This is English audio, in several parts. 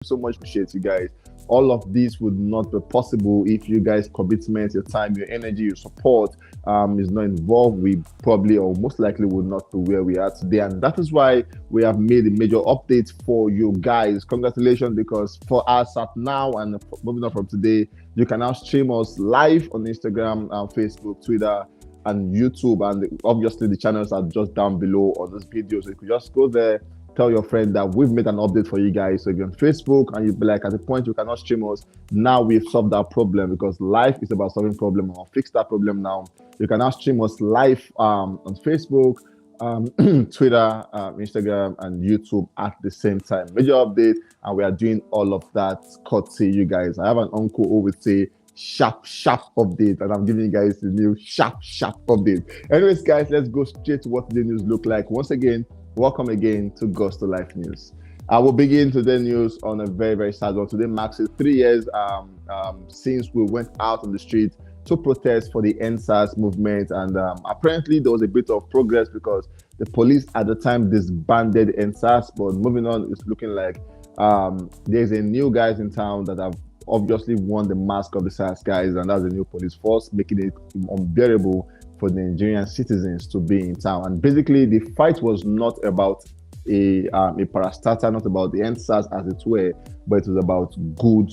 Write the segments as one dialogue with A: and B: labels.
A: so much. Appreciate you guys. All of this would not be possible if you guys' commitment, your time, your energy, your support is not involved. We probably or most likely would not be where we are today. And that is why we have made a major update for you guys. Congratulations, because for us at now and moving on from today, you can now stream us live on Instagram, Facebook, Twitter, and YouTube. And obviously, the channels are just down below on this video. So you could just go there, tell your friend that we've made an update for you guys. So if you're on Facebook and you'll be like, at the point you cannot stream us, now we've solved that problem, because life is about solving problem or fix that problem now. You can now stream us live on Facebook, Twitter, Instagram, and YouTube at the same time. Major update, and we are doing all of that courtesy you guys. I have an uncle who would say sharp update, and I'm giving you guys the new sharp update. Anyways, guys, let's go straight to what the news look like. Once again, welcome again to Ghost to Life News. I will begin today's news on a very, very sad one. Today marks 3 years since we went out on the street to protest for the NSAS movement, and apparently there was a bit of progress because the police at the time disbanded NSAS. But moving on, it's looking like there's a new guys in town that have obviously won the mask of the SARS guys, and that's the new police force, making it unbearable for the Nigerian citizens to be in town. And basically, the fight was not about a parastatal, not about the NSAS as it were, but it was about good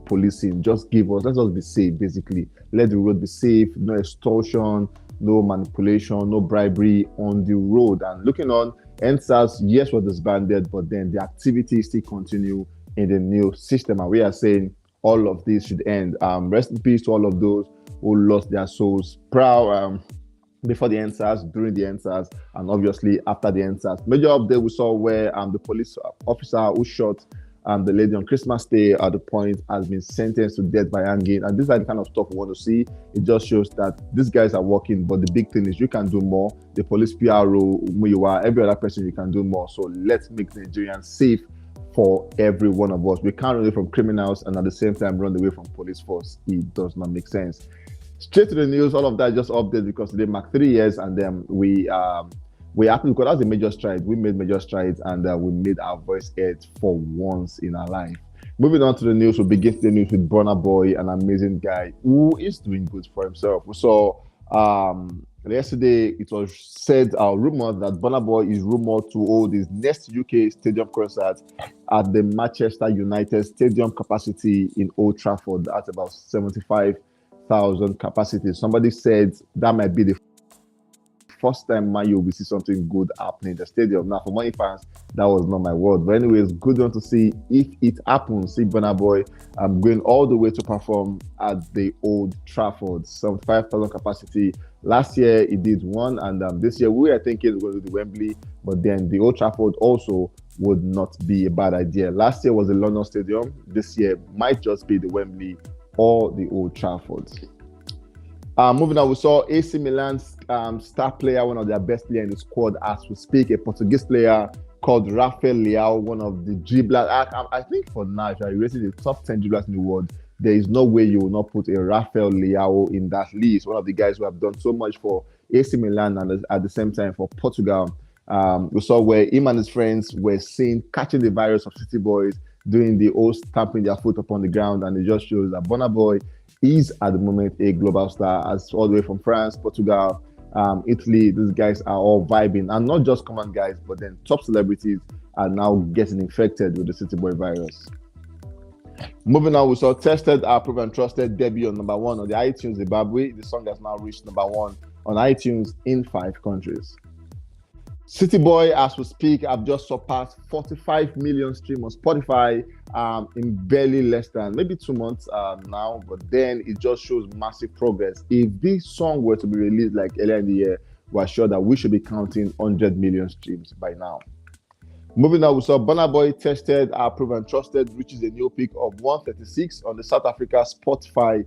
A: policing. Let us be safe, basically. Let the road be safe, no extortion, no manipulation, no bribery on the road. And looking on, NSAS, yes, was disbanded, but then the activities still continue in the new system. And we are saying all of this should end. Rest in peace to all of those who lost their souls proud before the NSAS, during the NSAS, and obviously after the NSAS. Major update we saw where the police officer who shot the lady on Christmas Day at the point has been sentenced to death by hanging. And these are the kind of stuff we want to see. It just shows that these guys are working, but the big thing is you can do more. The police PRO, who you are, every other person, you can do more. So let's make Nigerians safe for every one of us. We can't run away from criminals and at the same time run away from police force. It does not make sense. Straight to the news, all of that just updated because today marked 3 years, and then we happy because that's a major stride. We made major strides, and we made our voice heard for once in our life. Moving on to the news, we begin the news with BURNA Boy, an amazing guy who is doing good for himself. We saw yesterday it was said, rumored that BURNA Boy is rumored to hold his next UK stadium concert at the Manchester United Stadium capacity in Old Trafford. That's about 75,000 capacity. Somebody said that might be the first time Man U will see something good happening in the stadium. Now, for many fans, that was not my word. But anyways, good one to see if it happens. See BURNA Boy going all the way to perform at the Old Trafford. 75,000 capacity. Last year, he did one, and this year, we are thinking we're going to do the Wembley, but then the Old Trafford also would not be a bad idea. Last year was the London Stadium. This year might just be the Wembley or the Old Trafford. Moving on, we saw AC Milan's star player, one of their best players in the squad as we speak, a Portuguese player called Rafael Leao, one of the dribblers. I think for now, if you're rating the top 10 dribblers in the world, there is no way you will not put a Rafael Leao in that list. One of the guys who have done so much for AC Milan and at the same time for Portugal. We saw where him and his friends were seen catching the virus of City Boys, doing the old stamping their foot upon the ground, and it just shows that BURNA Boy is at the moment a global star, as all the way from France, Portugal, Italy. These guys are all vibing, and not just common guys, but then top celebrities are now getting infected with the City Boy virus. Moving on, we saw Tested, Approved and Trusted debut on number 1 on the iTunes Zimbabwe. The song has now reached number 1 on iTunes in 5 countries. City Boy, as we speak, have just surpassed 45 million streams on Spotify in barely less than maybe 2 months now, but then it just shows massive progress. If this song were to be released like earlier in the year, we're sure that we should be counting 100 million streams by now. Moving on, we saw BURNA Boy Tested, Approved and Trusted, reaches a new peak of 136 on the South Africa Spotify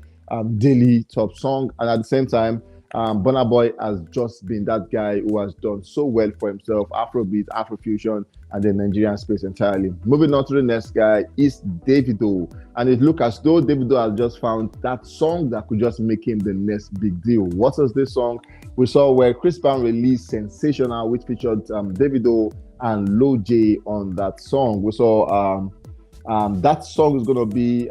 A: daily top song, and at the same time, BURNA Boy has just been that guy who has done so well for himself, Afrobeat, Afrofusion, and the Nigerian space entirely. Moving on to the next guy is DAVIDO, and it looks as though DAVIDO has just found that song that could just make him the next big deal. What was this song? We saw where Chris Brown released Sensational, which featured DAVIDO and Lil J on that song. We saw That song is going to be.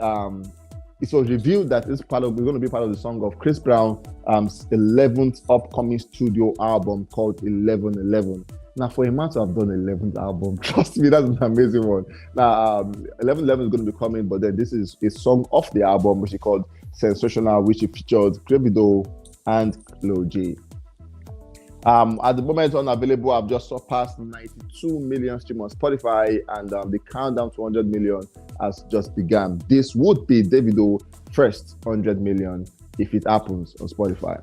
A: It was revealed that it's going to be part of the song of Chris Brown's 11th upcoming studio album called 1111. Now, for a man to have done 11th album, trust me, that's an amazing one. Now, 1111 is going to be coming, but then this is a song off the album, which is called Sensational, which features DAVIDO and Lil J. At the moment unavailable, I've just surpassed 92 million streams on Spotify, and the countdown to 100 million has just begun. This would be DAVIDO's first 100 million if it happens on Spotify.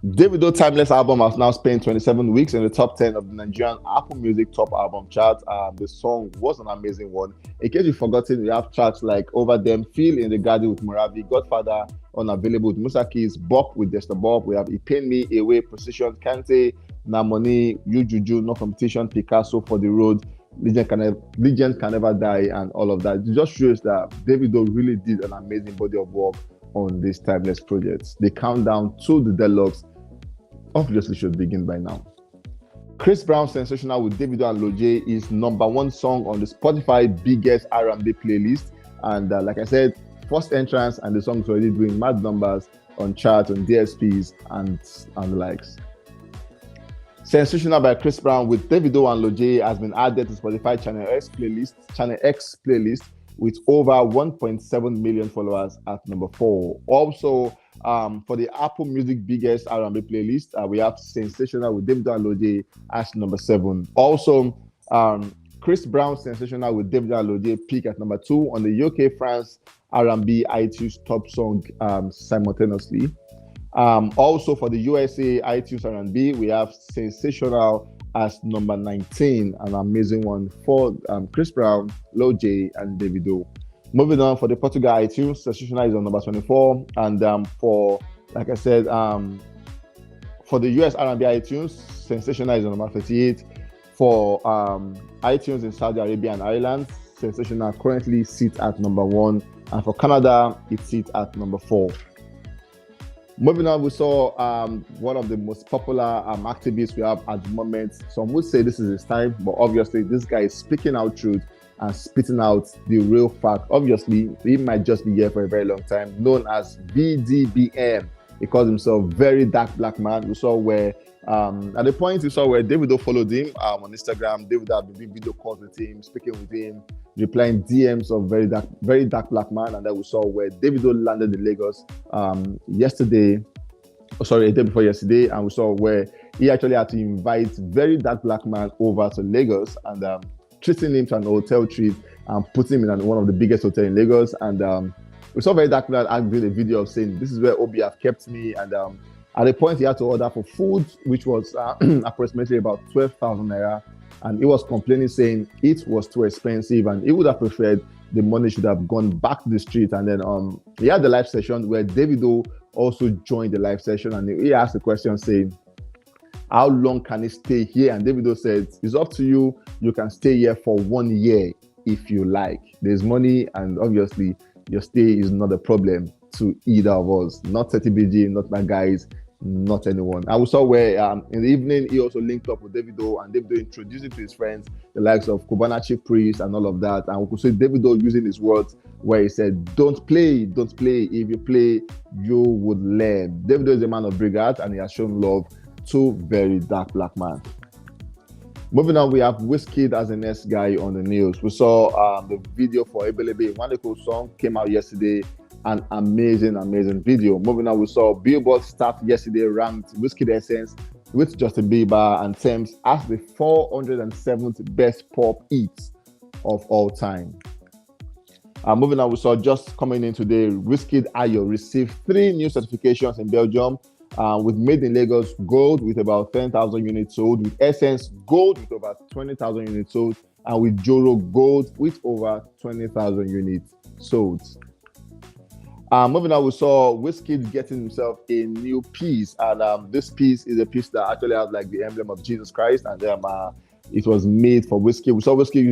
A: DAVIDO Timeless album has now spent 27 weeks in the top 10 of the Nigerian Apple Music top album chart. The song was an amazing one. In case you've forgotten, we have tracks like Over Them, Feel in the Garden with Moravi, Godfather, Unavailable with Musa Keys, Bop with Desta Bob. We have It Pain Me, Away, Precision, Kante, Namoni, You Juju, No Competition, Picasso, For the Road, Legend Can Never Die, and all of that. It just shows that DAVIDO really did an amazing body of work on this Timeless project. The countdown to the deluxe obviously should begin by now. Chris Brown's Sensational with DAVIDO and Lil J is #1 song on the Spotify biggest R&B playlist, and like I said, first entrance, and the song's already doing mad numbers on charts, on DSPs, and the likes. Sensational by Chris Brown with DAVIDO and Lil J has been added to Spotify Channel X playlist with over 1.7 million followers at #4. Also, for the Apple Music biggest R&B playlist, we have Sensational with DAVIDO and Lil J as #7. Also, Chris Brown Sensational with DAVIDO and Lil J peak at #2 on the UK France R&B iTunes top song simultaneously. Also for the USA iTunes R&B, we have Sensational as #19, an amazing one for Chris Brown, Lil J, and DAVIDO. Moving on, for the Portugal iTunes, Sensational is on #24, and for, like I said, for the US R&B iTunes, Sensational is on #38. For iTunes in Saudi Arabia and Ireland, Sensational currently sits at #1, and for Canada, it sits at #4. Moving on, we saw one of the most popular activists we have at the moment. Some would say this is his time, but obviously this guy is speaking out truth and spitting out the real fact. Obviously, he might just be here for a very long time, known as VDBM. He calls himself Very Dark Black Man. We saw where, at the point we saw where DAVIDO followed him on Instagram. DAVIDO had been doing video calls with him, speaking with him, replying DMs of Very Dark Black Man. And then we saw where DAVIDO landed in Lagos a day before yesterday. And we saw where he actually had to invite Very Dark Black Man over to Lagos and treating him to an hotel trip and putting him in one of the biggest hotels in Lagos. And we saw Very Dark Man doing a video of saying, "This is where Obi have kept me." And at the point he had to order for food, which was approximately about 12,000 naira. And he was complaining, saying it was too expensive and he would have preferred the money should have gone back to the street. And then he had the live session where DAVIDO also joined the live session, and he asked the question saying, how long can he stay here? And DAVIDO said, it's up to you. You can stay here for 1 year if you like. There's money, and obviously your stay is not a problem to either of us. Not 30BG, not my guys, not anyone. I saw where in the evening he also linked up with DAVIDO, and DAVIDO introduced him to his friends, the likes of Cubana Chief Priest and all of that. And we could see DAVIDO using his words where he said, don't play. If you play, you would learn. DAVIDO is a man of big heart, and he has shown love to Very Dark Black Man. Moving on, we have WIZKID as the next guy on the news. We saw the video for Ebelebe Wonderful song came out yesterday. An amazing video. Moving on, we saw Billboard staff yesterday ranked WIZKID Essence with Justin Bieber and Thames as the 407th best pop hits of all time. Moving on, we saw just coming in today, WIZKID Ayo received 3 new certifications in Belgium, with Made in Lagos Gold with about 10,000 units sold, with Essence Gold with over 20,000 units sold, and with Joro Gold with over 20,000 units sold. Moving on, we saw WIZKID getting himself a new piece, and this piece is a piece that actually has like the emblem of Jesus Christ, and it was made for WIZKID. We saw WIZKID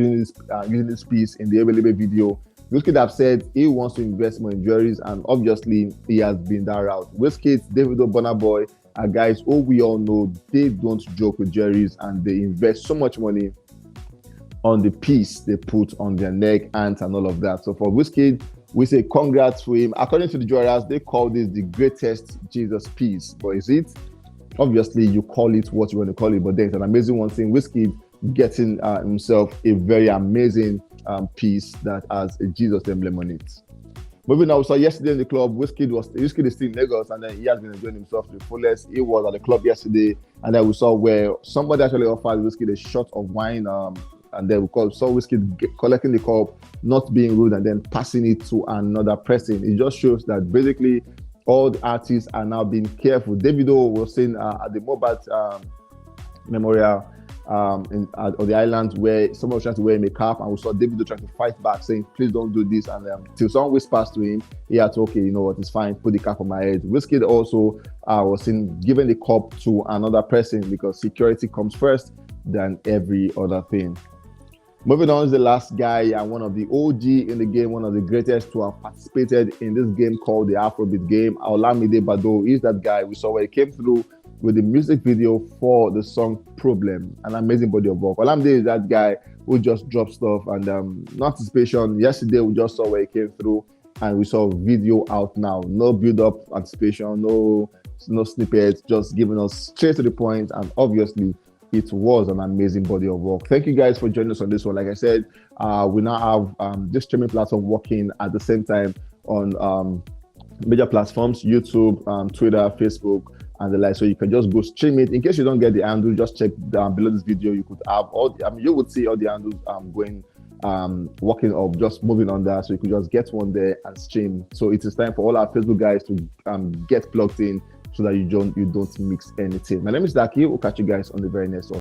A: using this piece in the Ebelebe video. WIZKID have said he wants to invest more in jewelries, and obviously he has been that route. WIZKID, DAVIDO, BURNA Boy are guys who we all know they don't joke with jewelries, and they invest so much money on the piece they put on their neck, hands, and all of that. So for WIZKID, we say congrats to him. According to the jurors, they call this the greatest Jesus piece. But is it? Obviously, you call it what you want to call it, but then it's an amazing one thing. WIZKID getting himself a very amazing piece that has a Jesus emblem on it. Moving on, we saw yesterday in the club, WIZKID is still in Lagos, and then he has been enjoying himself to the fullest. He was at the club yesterday, and then we saw where somebody actually offered WIZKID a shot of wine, and then we saw WIZKID collecting the cup, not being rude, and then passing it to another person. It just shows that basically all the artists are now being careful. DAVIDO was saying at the Mobat Memorial on the island where someone was trying to wear him a cap, and we saw DAVIDO trying to fight back, saying, please don't do this. And till someone whispers to him, he had to, okay, you know what, it's fine, put the cap on my head. WIZKID also was seen giving the cup to another person because security comes first than every other thing. Moving on to the last guy and one of the OG in the game, one of the greatest to have participated in this game called the Afrobeat game. Olamide Bado is that guy. We saw where he came through with the music video for the song Problem. An amazing body of work. Olamide is that guy who just dropped stuff, and no anticipation. Yesterday we just saw where he came through, and we saw video out now. No build-up anticipation, no snippets, just giving us straight to the point, and obviously it was an amazing body of work. Thank you guys for joining us on this one. Like I said, we now have this streaming platform working at the same time on major platforms, YouTube, Twitter, Facebook, and the like. So you can just go stream it. In case you don't get the handle, just check down below this video. You could have you would see all the handles working up, just moving on there. So you could just get one there and stream. So it is time for all our Facebook guys to get plugged in, so that you don't mix anything. My name is Daki. We'll catch you guys on the very next one.